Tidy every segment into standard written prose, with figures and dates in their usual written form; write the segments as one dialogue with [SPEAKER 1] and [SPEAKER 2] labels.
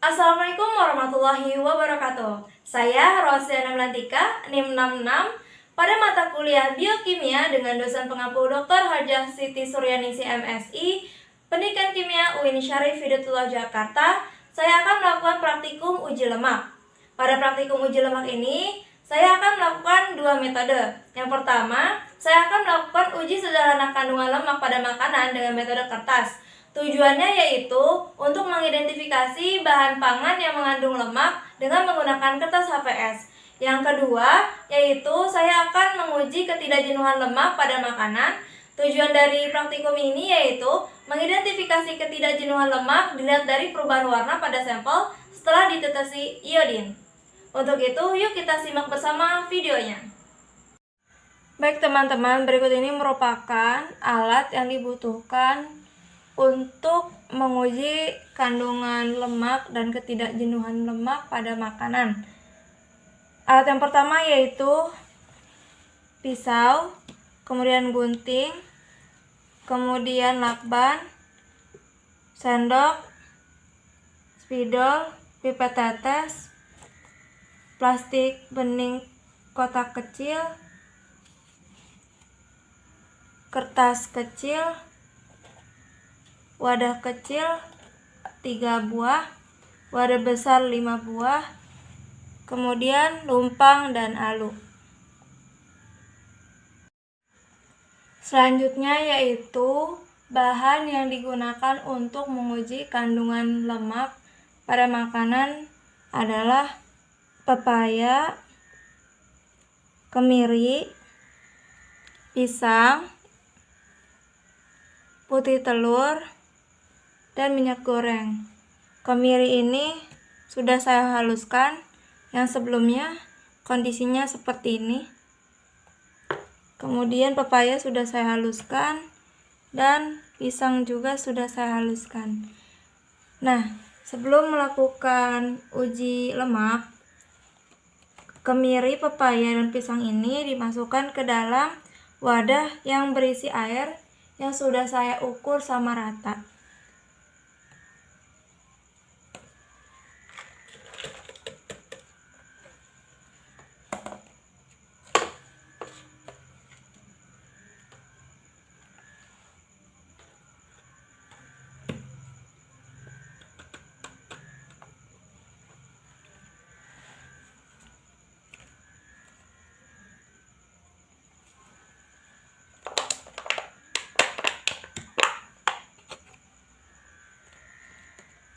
[SPEAKER 1] Assalamualaikum warahmatullahi wabarakatuh. Saya Rosiana Melantika, NIM 66, pada mata kuliah Biokimia dengan dosen pengampu Dr. Hajah Siti Suryaningsi MSI, Pendidikan Kimia UIN Syarif Hidayatullah Jakarta. Saya akan melakukan praktikum uji lemak. Pada praktikum uji lemak ini, saya akan melakukan dua metode. Yang pertama, saya akan melakukan uji sederhana kandungan lemak pada makanan dengan metode kertas. Tujuannya yaitu untuk mengidentifikasi bahan pangan yang mengandung lemak dengan menggunakan kertas HVS. Yang kedua, yaitu saya akan menguji ketidakjenuhan lemak pada makanan. Tujuan dari praktikum ini yaitu mengidentifikasi ketidakjenuhan lemak dilihat dari perubahan warna pada sampel setelah ditetesi iodin. Untuk itu, yuk kita simak bersama videonya. Baik teman-teman, berikut ini merupakan alat yang dibutuhkan untuk menguji kandungan lemak dan ketidakjenuhan lemak pada makanan. Alat yang pertama yaitu pisau, kemudian gunting, kemudian lakban, sendok, spidol, pipet tetes, plastik bening kotak kecil, kertas kecil, wadah kecil 3 buah, wadah besar 5 buah, kemudian lumpang dan alu. Selanjutnya yaitu bahan yang digunakan untuk menguji kandungan lemak pada makanan adalah pepaya, kemiri, pisang, putih telur, dan minyak goreng. Kemiri ini sudah saya haluskan, yang sebelumnya kondisinya seperti ini. Kemudian pepaya sudah saya haluskan dan pisang juga sudah saya haluskan. Nah, sebelum melakukan uji lemak, kemiri, pepaya, dan pisang ini dimasukkan ke dalam wadah yang berisi air yang sudah saya ukur sama rata.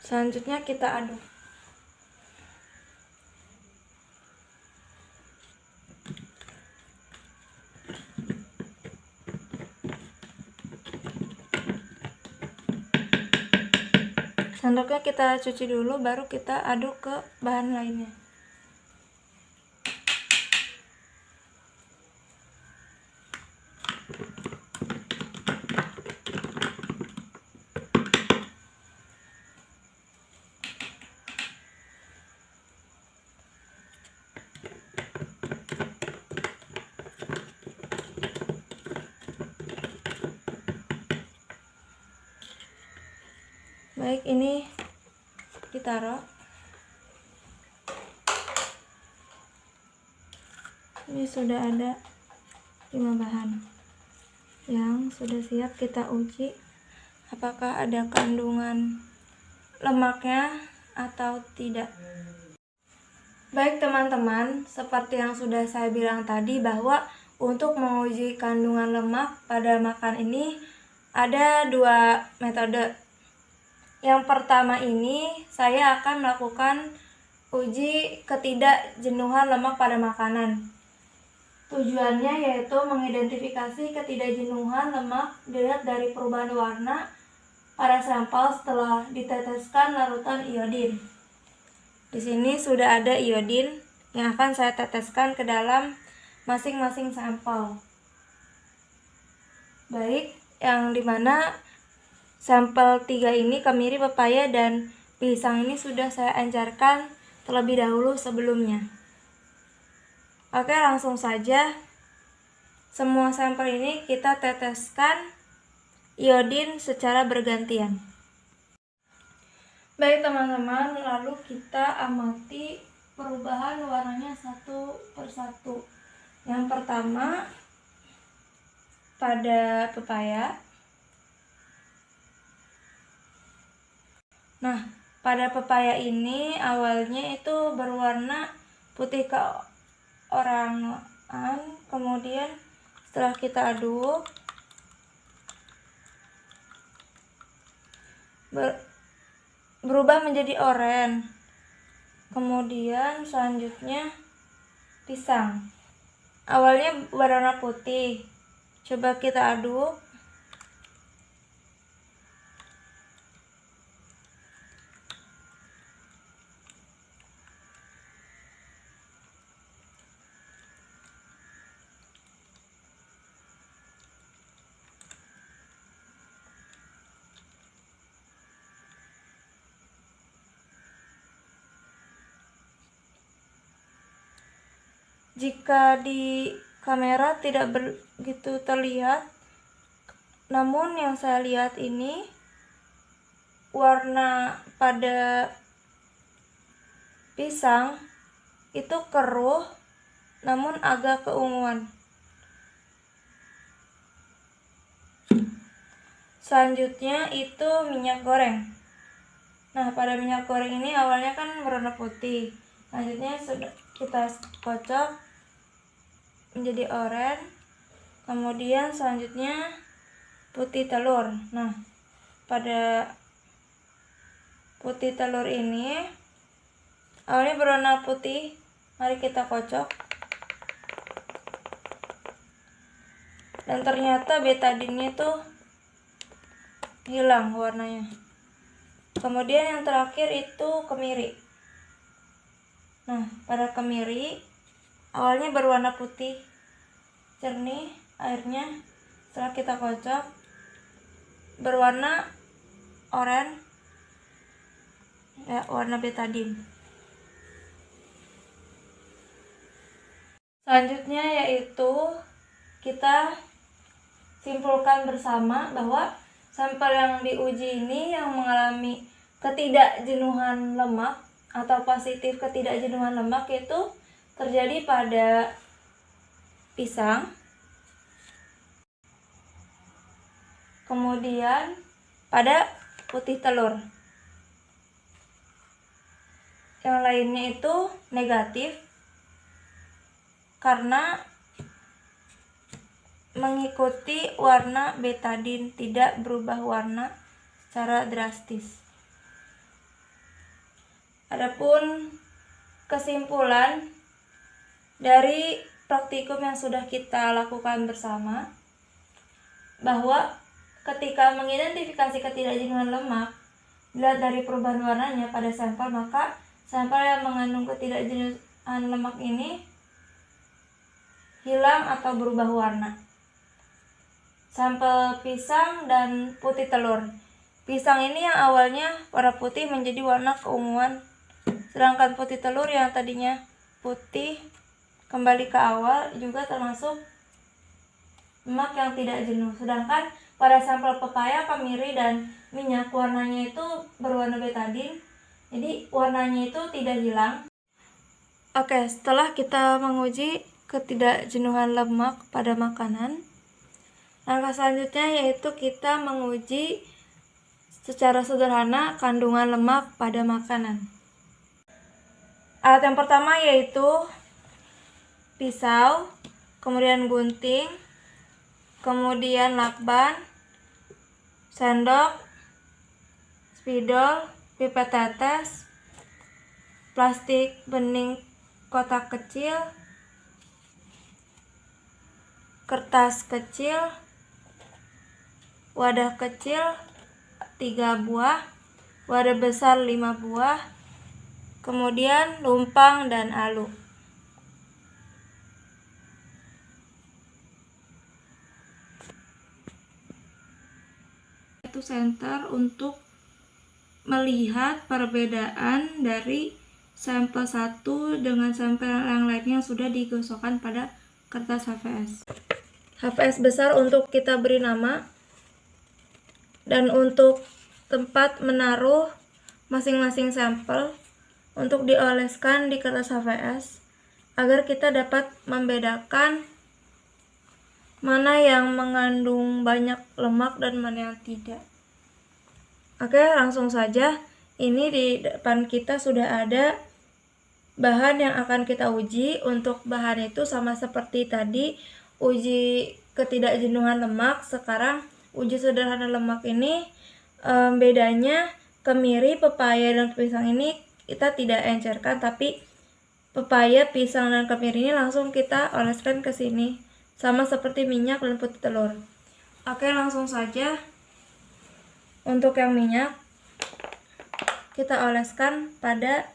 [SPEAKER 1] Selanjutnya kita aduk. Sendoknya kita cuci dulu, baru kita aduk ke bahan lainnya. Baik, ini ditaruh. Ini sudah ada 5 bahan yang sudah siap kita uji apakah ada kandungan lemaknya atau tidak. Baik teman-teman, seperti yang sudah saya bilang tadi bahwa untuk menguji kandungan lemak pada makan ini ada 2 metode. Yang pertama ini saya akan melakukan uji ketidakjenuhan lemak pada makanan. Tujuannya yaitu mengidentifikasi ketidakjenuhan lemak dilihat dari perubahan warna pada sampel setelah diteteskan larutan iodin. Di sini sudah ada iodin yang akan saya teteskan ke dalam masing-masing sampel. Baik, yang dimana sampel 3 ini, kemiri, pepaya, dan pisang ini sudah saya encerkan terlebih dahulu sebelumnya. Oke, langsung saja. Semua sampel ini kita teteskan iodin secara bergantian. Baik teman-teman, lalu kita amati perubahan warnanya satu persatu. Yang pertama pada pepaya. Nah, pada pepaya ini awalnya itu berwarna putih keorangan, kemudian setelah kita aduk berubah menjadi oranye. Kemudian selanjutnya pisang. Awalnya berwarna putih. Coba kita aduk. Jika di kamera tidak begitu terlihat, namun yang saya lihat ini warna pada pisang itu keruh namun agak keunguan. Selanjutnya itu minyak goreng. Nah, pada minyak goreng ini awalnya kan berwarna putih. Selanjutnya sudah kita kocok menjadi oranye. Kemudian selanjutnya putih telur. Nah, pada putih telur ini awalnya berwarna putih. Mari kita kocok. Dan ternyata betadinnya itu hilang warnanya. Kemudian yang terakhir itu kemiri. Nah, pada kemiri awalnya berwarna putih jernih airnya, setelah kita kocok berwarna oranye, ya, warna betadin. Selanjutnya yaitu kita simpulkan bersama bahwa sampel yang diuji ini yang mengalami ketidakjenuhan lemak atau positif ketidakjenuhan lemak itu terjadi pada pisang, kemudian pada putih telur. Yang lainnya itu negatif karena mengikuti warna betadin, tidak berubah warna secara drastis. Adapun kesimpulan dari praktikum yang sudah kita lakukan bersama, bahwa ketika mengidentifikasi ketidakjenuhan lemak dilihat dari perubahan warnanya pada sampel, maka sampel yang mengandung ketidakjenuhan lemak ini hilang atau berubah warna. Sampel pisang dan putih telur. Pisang ini yang awalnya warna putih menjadi warna keunguan, sedangkan putih telur yang tadinya putih kembali ke awal, juga termasuk lemak yang tidak jenuh. Sedangkan pada sampel pepaya, kemiri, dan minyak warnanya itu berwarna betadin, jadi warnanya itu tidak hilang. Oke, setelah kita menguji ketidakjenuhan lemak pada makanan, langkah selanjutnya yaitu kita menguji secara sederhana kandungan lemak pada makanan. Alat yang pertama yaitu pisau, kemudian gunting, kemudian lakban, sendok, spidol, pipet tetes, plastik bening kotak kecil, kertas kecil, wadah kecil 3 buah, wadah besar 5 buah, kemudian lumpang dan alu. Itu senter untuk melihat perbedaan dari sampel satu dengan sampel yang lainnya yang sudah digosokkan pada kertas HVS. HVS besar untuk kita beri nama, dan untuk tempat menaruh masing-masing sampel untuk dioleskan di kertas HVS agar kita dapat membedakan mana yang mengandung banyak lemak dan mana yang tidak. Oke, langsung saja. Ini di depan kita sudah ada bahan yang akan kita uji. Untuk bahan itu sama seperti tadi, uji ketidakjenuhan lemak. Sekarang uji sederhana lemak ini bedanya kemiri, pepaya, dan pisang ini kita tidak encerkan, tapi pepaya, pisang, dan kemiri ini langsung kita oleskan ke sini, sama seperti minyak dan putih telur. Oke, langsung saja. Untuk yang minyak, kita oleskan pada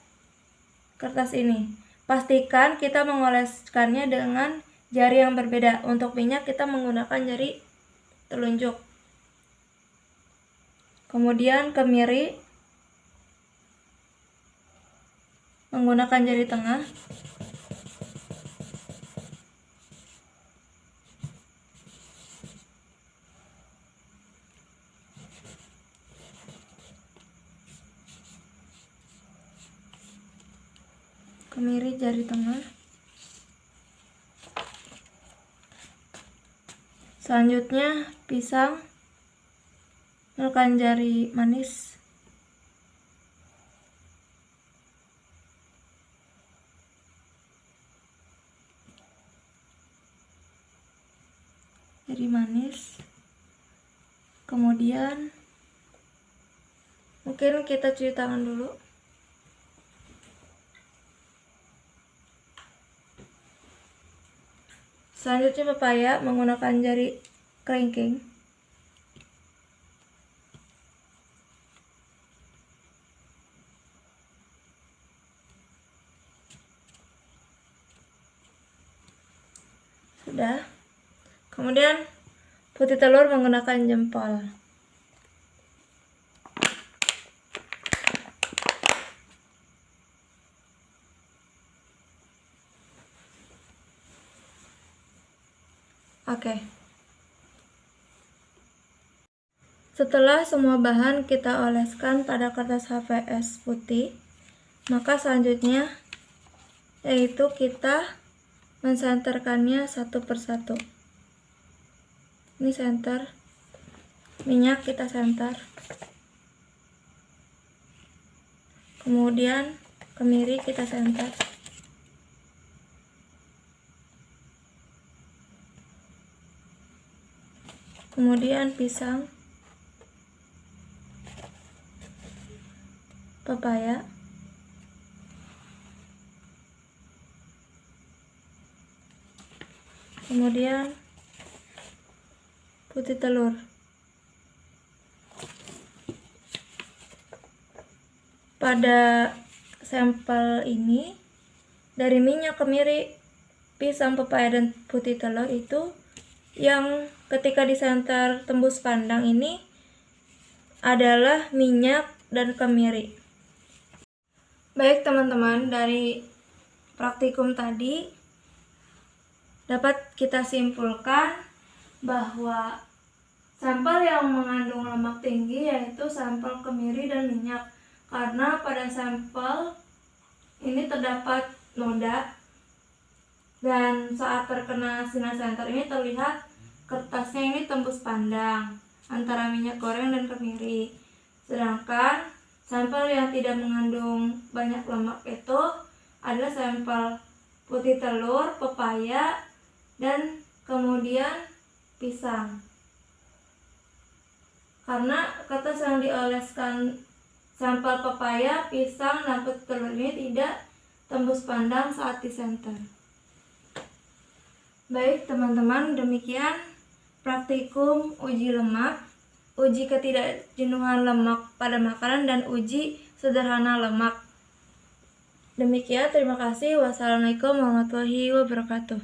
[SPEAKER 1] kertas ini. Pastikan kita mengoleskannya dengan jari yang berbeda. Untuk minyak kita menggunakan jari telunjuk. Kemudian kemiri menggunakan jari tengah. Kemiri jari tengah. Selanjutnya pisang menggunakan jari manis. Jari manis. Kemudian mungkin kita cuci tangan dulu. Selanjutnya pepaya menggunakan jari kelingking. Sudah. Kemudian putih telur menggunakan jempol. Oke. Setelah semua bahan kita oleskan pada kertas HVS putih, maka selanjutnya yaitu kita mensenterkannya satu persatu. Ini senter. Minyak kita senter. Kemudian kemiri kita senter. Kemudian pisang, pepaya, kemudian putih telur. Pada sampel ini dari minyak, kemiri, pisang, pepaya, dan putih telur itu yang ketika disenter tembus pandang ini adalah minyak dan kemiri. Baik teman-teman, dari praktikum tadi dapat kita simpulkan bahwa sampel yang mengandung lemak tinggi yaitu sampel kemiri dan minyak, karena pada sampel ini terdapat noda dan saat terkena sinar senter ini terlihat kertasnya ini tembus pandang antara minyak goreng dan kemiri. Sedangkan sampel yang tidak mengandung banyak lemak itu adalah sampel putih telur, pepaya, dan kemudian pisang. Karena kertas yang dioleskan sampel pepaya, pisang, dan putih telur ini tidak tembus pandang saat disenter. Baik teman-teman, demikian praktikum uji lemak, uji ketidakjenuhan lemak pada makanan, dan uji sederhana lemak. Demikian, terima kasih. Wassalamualaikum warahmatullahi wabarakatuh.